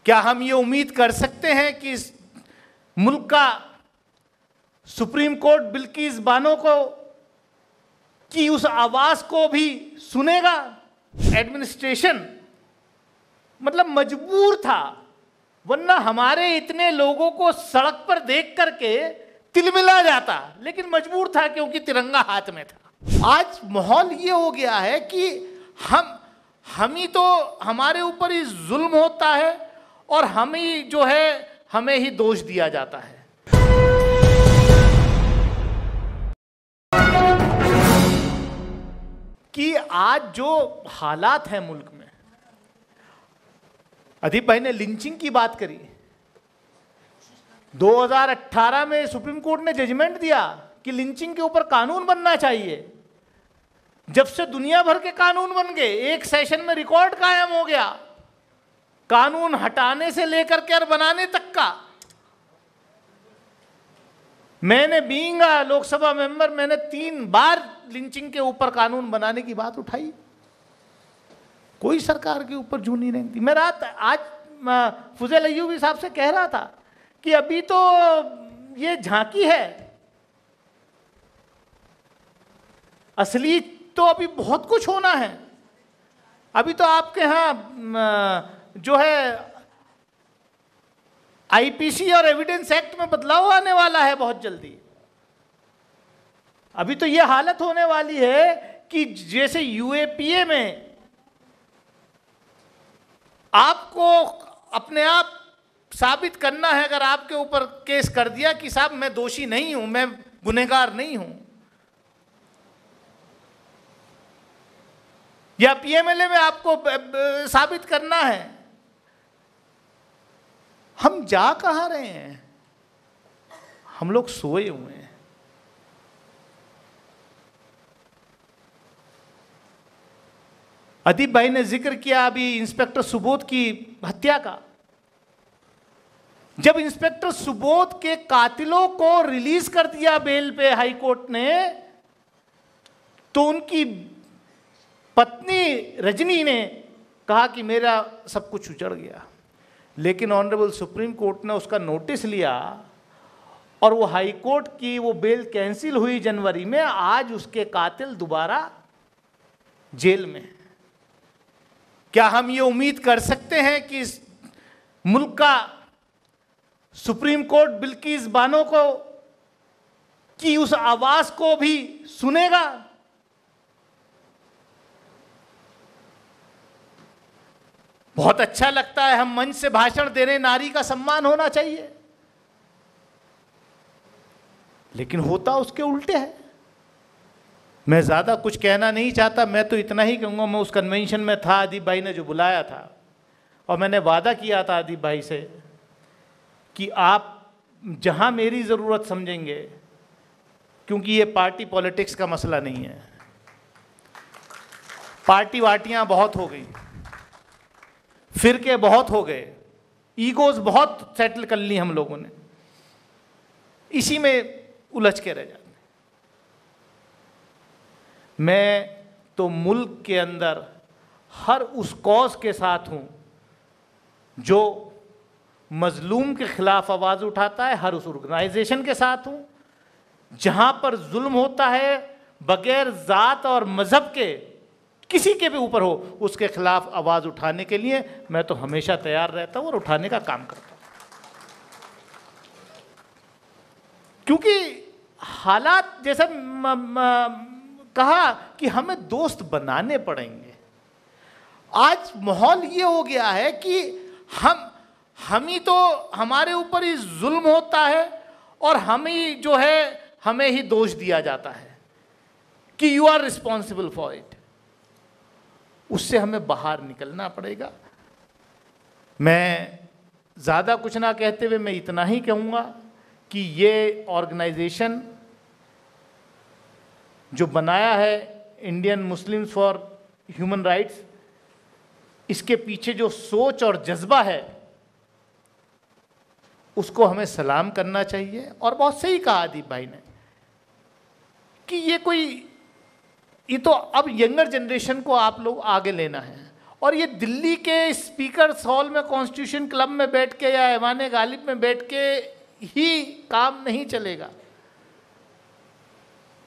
क्या हम ये उम्मीद कर सकते हैं कि इस मुल्क का सुप्रीम कोर्ट बिल्किस बानो को की उस आवाज को भी सुनेगा? एडमिनिस्ट्रेशन मतलब मजबूर था, वरना हमारे इतने लोगों को सड़क पर देख करके तिलमिला जाता, लेकिन मजबूर था क्योंकि तिरंगा हाथ में था। आज माहौल ये हो गया है कि हम ही तो, हमारे ऊपर ही जुल्म होता है और हम ही जो है, हमें ही दोष दिया जाता है। कि आज जो हालात हैं मुल्क में, अदीप भाई ने लिंचिंग की बात करी। 2018 में सुप्रीम कोर्ट ने जजमेंट दिया कि लिंचिंग के ऊपर कानून बनना चाहिए। जब से दुनिया भर के कानून बन गए, एक सेशन में रिकॉर्ड कायम हो गया कानून हटाने से लेकर के और बनाने तक का। मैंने बीइंग लोकसभा मेंबर, मैंने 3 बार लिंचिंग के ऊपर कानून बनाने की बात उठाई, कोई सरकार के ऊपर जू नहीं रेंगती। मैं आज फुजैल अय्यूबी साहब से कह रहा था कि अभी तो ये झांकी है, असली तो अभी बहुत कुछ होना है। अभी तो आपके यहाँ जो है आईपीसी और एविडेंस एक्ट में बदलाव आने वाला है बहुत जल्दी। अभी तो ये हालत होने वाली है कि जैसे यूएपीए में आपको अपने आप साबित करना है, अगर आपके ऊपर केस कर दिया कि साहब मैं दोषी नहीं हूं, मैं गुनहगार नहीं हूं, या पीएमएलए में आपको साबित करना है, हम जा कहां रहे हैं? हम लोग सोए हुए हैं। अदीप भाई ने जिक्र किया अभी इंस्पेक्टर सुबोध की हत्या का। जब इंस्पेक्टर सुबोध के कातिलों को रिलीज कर दिया बेल पे हाई कोर्ट ने, तो उनकी पत्नी रजनी ने कहा कि मेरा सब कुछ उजड़ गया। लेकिन ऑनरेबल सुप्रीम कोर्ट ने उसका नोटिस लिया और वो हाई कोर्ट की वो बेल कैंसिल हुई जनवरी में। आज उसके कातिल दोबारा जेल में। क्या हम ये उम्मीद कर सकते हैं कि इस मुल्क का सुप्रीम कोर्ट बिल्किस बानो को की उस आवाज को भी सुनेगा? बहुत अच्छा लगता है हम मंच से भाषण दे रहे, नारी का सम्मान होना चाहिए, लेकिन होता उसके उल्टे है। मैं ज्यादा कुछ कहना नहीं चाहता, मैं तो इतना ही कहूंगा, मैं उस कन्वेंशन में था, अदीप भाई ने जो बुलाया था, और मैंने वादा किया था अदीप भाई से कि आप जहां मेरी जरूरत समझेंगे, क्योंकि ये पार्टी पॉलिटिक्स का मसला नहीं है, पार्टी वाटियां बहुत हो गई, फिरके बहुत हो गए, ईगोज बहुत सेटल कर ली हम लोगों ने, इसी में उलझ के रह जाते। मैं तो मुल्क के अंदर हर उस कॉज के साथ हूं जो मजलूम के खिलाफ आवाज उठाता है, हर उस ऑर्गेनाइजेशन के साथ हूं जहां पर जुल्म होता है बगैर जात और मजहब के, किसी के भी ऊपर हो, उसके खिलाफ आवाज उठाने के लिए मैं तो हमेशा तैयार रहता हूं और उठाने का काम करता हूं। क्योंकि हालात जैसा कहा कि हमें दोस्त बनाने पड़ेंगे। आज माहौल ये हो गया है कि हम ही तो, हमारे ऊपर ही जुल्म होता है और हम ही जो है, हमें ही दोष दिया जाता है कि you are responsible for it. उससे हमें बाहर निकलना पड़ेगा। मैं ज़्यादा कुछ ना कहते हुए मैं इतना ही कहूँगा कि ये ऑर्गेनाइजेशन जो बनाया है Indian Muslims for human rights, इसके पीछे जो सोच और जज्बा है उसको हमें सलाम करना चाहिए। और बहुत सही कहा अदीप भाई ने कि ये तो अब यंगर जनरेशन को आप लोग आगे लेना है और ये दिल्ली के स्पीकर्स हॉल में, कॉन्स्टिट्यूशन क्लब में बैठ के या ऐवान गालिब में बैठ के ही काम नहीं चलेगा।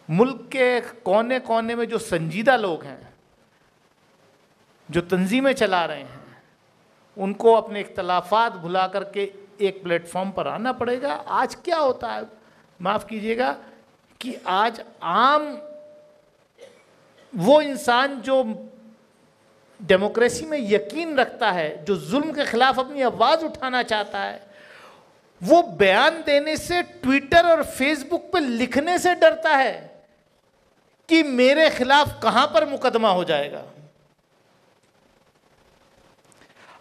मुल्क के कोने कोने में जो संजीदा लोग हैं, जो तंजीमें चला रहे हैं, उनको अपने इख्तलाफात भुला करके एक प्लेटफॉर्म पर आना पड़ेगा। आज क्या होता है, माफ़ कीजिएगा, कि आज आम वो इंसान जो डेमोक्रेसी में यकीन रखता है, जो जुल्म के खिलाफ अपनी आवाज़ उठाना चाहता है, वो बयान देने से, ट्विटर और फेसबुक पे लिखने से डरता है कि मेरे खिलाफ कहां पर मुकदमा हो जाएगा।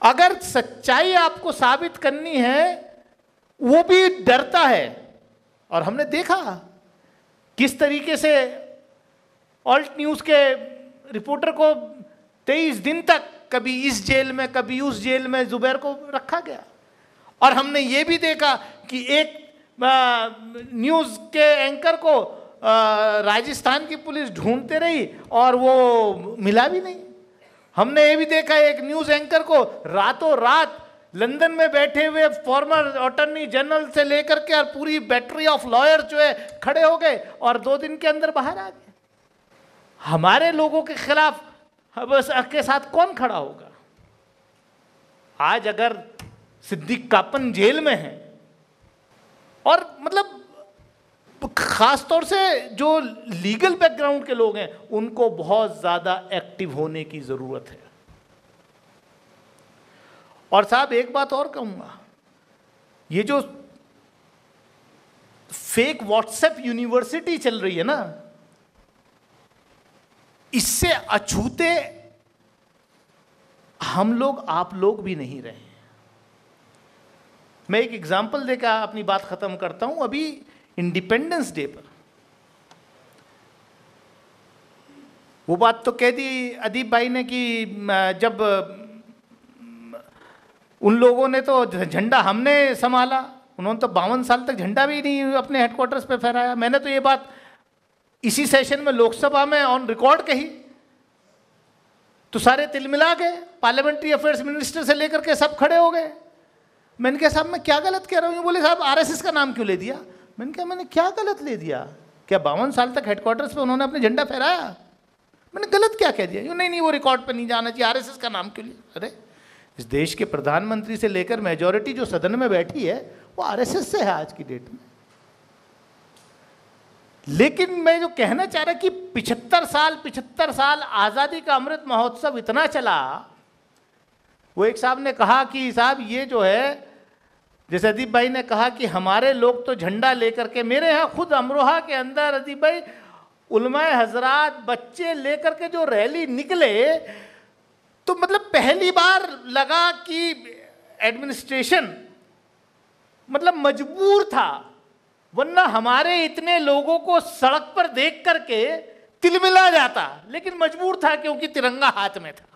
अगर सच्चाई आपको साबित करनी है, वो भी डरता है। और हमने देखा किस तरीके से ऑल्ट न्यूज़ के रिपोर्टर को 23 दिन तक कभी इस जेल में कभी उस जेल में जुबैर को रखा गया। और हमने ये भी देखा कि एक न्यूज़ के एंकर को राजस्थान की पुलिस ढूंढते रही और वो मिला भी नहीं। हमने ये भी देखा एक न्यूज़ एंकर को रातों रात लंदन में बैठे हुए फॉर्मर अटॉर्नी जनरल से लेकर के और पूरी बैटरी ऑफ लॉयर जो है खड़े हो गए और 2 दिन के अंदर बाहर आ गए। हमारे लोगों के खिलाफ बस के साथ कौन खड़ा होगा? आज अगर सिद्दीक कापन जेल में है, और मतलब खास तौर से जो लीगल बैकग्राउंड के लोग हैं, उनको बहुत ज्यादा एक्टिव होने की जरूरत है। और साहब एक बात और कहूंगा, ये जो फेक व्हाट्सएप यूनिवर्सिटी चल रही है ना, इससे अछूते हम लोग, आप लोग भी नहीं रहे। मैं एक एग्जाम्पल देकर अपनी बात खत्म करता हूं। अभी इंडिपेंडेंस डे पर वो बात तो कह दी अदीब भाई ने कि जब उन लोगों ने तो झंडा हमने संभाला, उन्होंने तो 52 साल तक झंडा भी नहीं अपने हेडक्वार्टर्स पे फहराया। मैंने तो ये बात इसी सेशन में लोकसभा में ऑन रिकॉर्ड कही, तो सारे तिलमिला गए, पार्लियामेंट्री अफेयर्स मिनिस्टर से लेकर के सब खड़े हो गए। मैंने कहा साहब मैं क्या गलत कह रहा हूँ? बोले साहब आरएसएस का नाम क्यों ले दिया? मैंने कहा मैंने क्या गलत ले दिया? क्या 52 साल तक हेडक्वार्टर्स पे उन्होंने अपने झंडा फहराया? मैंने गलत क्या कह दिया? यूँ नहीं वो रिकॉर्ड पे नहीं जाना चाहिए, आरएसएस का नाम क्यों लिया? अरे इस देश के प्रधानमंत्री से लेकर मेजॉरिटी जो सदन में बैठी है वो आरएसएस से है आज की डेट में। लेकिन मैं जो कहना चाह रहा कि 75 साल आज़ादी का अमृत महोत्सव इतना चला। वो एक साहब ने कहा कि साहब ये जो है, जैसे अदीब भाई ने कहा कि हमारे लोग तो झंडा लेकर के, मेरे यहाँ खुद अमरोहा के अंदर अदीब भाई उलमाए हजरात बच्चे लेकर के जो रैली निकले, तो मतलब पहली बार लगा कि एडमिनिस्ट्रेशन मतलब मजबूर था, वरना हमारे इतने लोगों को सड़क पर देख करके तिलमिला जाता, लेकिन मजबूर था क्योंकि तिरंगा हाथ में था।